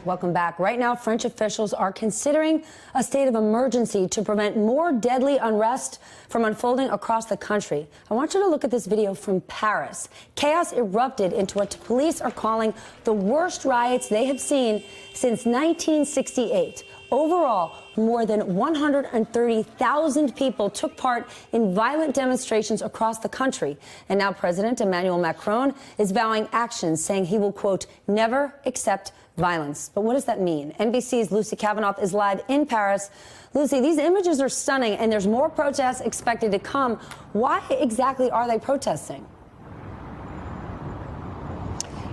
Welcome back. Right now, French officials are considering a state of emergency to prevent more deadly unrest from unfolding across the country. I want you to look at this video from Paris. Chaos erupted into what police are calling the worst riots they have seen since 1968. Overall, more than 130,000 people took part in violent demonstrations across the country. And now President Emmanuel Macron is vowing action, saying he will, quote, never accept violence. But what does that mean? NBC's Lucy Kafanov is live in Paris. Lucy, these images are stunning, and there's more protests expected to come. Why exactly are they protesting?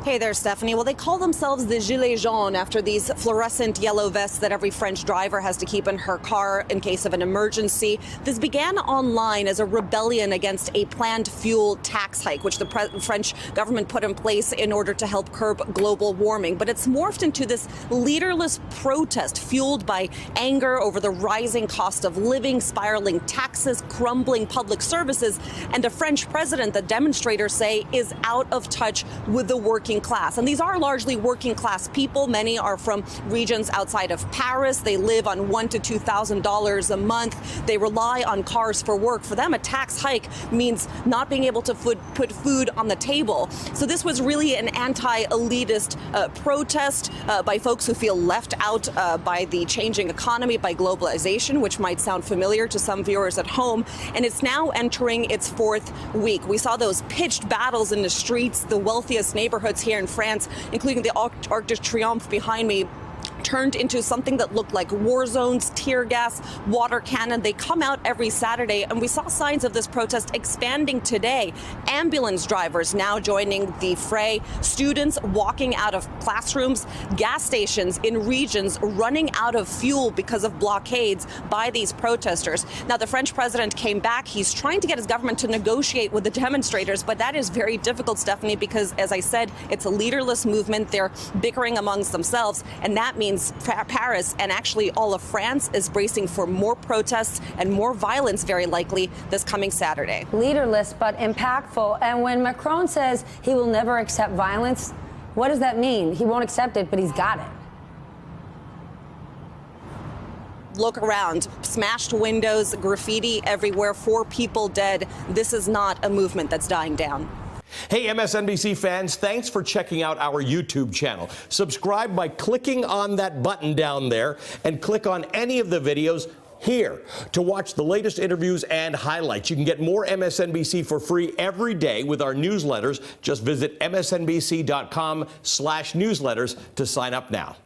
Hey there, Stephanie. Well, they call themselves the Gilets jaunes after these fluorescent yellow vests that every French driver has to keep in her car in case of an emergency. This began online as a rebellion against a planned fuel tax hike, which the French government put in place in order to help curb global warming. But it's morphed into this leaderless protest fueled by anger over the rising cost of living, spiraling taxes, crumbling public services, and a French president that demonstrators say is out of touch with the working class. And these are largely working class people. Many are from regions outside of Paris. They live on $1,000 to $2,000 a month. They rely on cars for work. For them, a tax hike means not being able to put food on the table. So this was really an anti-elitist protest by folks who feel left out by the changing economy, by globalization, which might sound familiar to some viewers at home. And it's now entering its fourth week. We saw those pitched battles in the streets, the wealthiest neighborhoods here in France, including the Arc de Triomphe behind me, turned into something that looked like war zones, tear gas, water cannon. They come out every Saturday, and we saw signs of this protest expanding today. Ambulance drivers now joining the fray, students walking out of classrooms, gas stations in regions running out of fuel because of blockades by these protesters. Now, the French president came back. He's trying to get his government to negotiate with the demonstrators, but that is very difficult, Stephanie, because, as I said, it's a leaderless movement. They're bickering amongst themselves, and that means Paris and actually all of France is bracing for more protests and more violence, very likely, this coming Saturday. Leaderless but impactful. And when Macron says he will never accept violence, what does that mean? He won't accept it, but he's got it. Look around. Smashed windows, graffiti everywhere, 4 people dead. This is not a movement that's dying down. Hey, MSNBC fans, thanks for checking out our YouTube channel. Subscribe by clicking on that button down there and click on any of the videos here to watch the latest interviews and highlights. You can get more MSNBC for free every day with our newsletters. Just visit msnbc.com/newsletters to sign up now.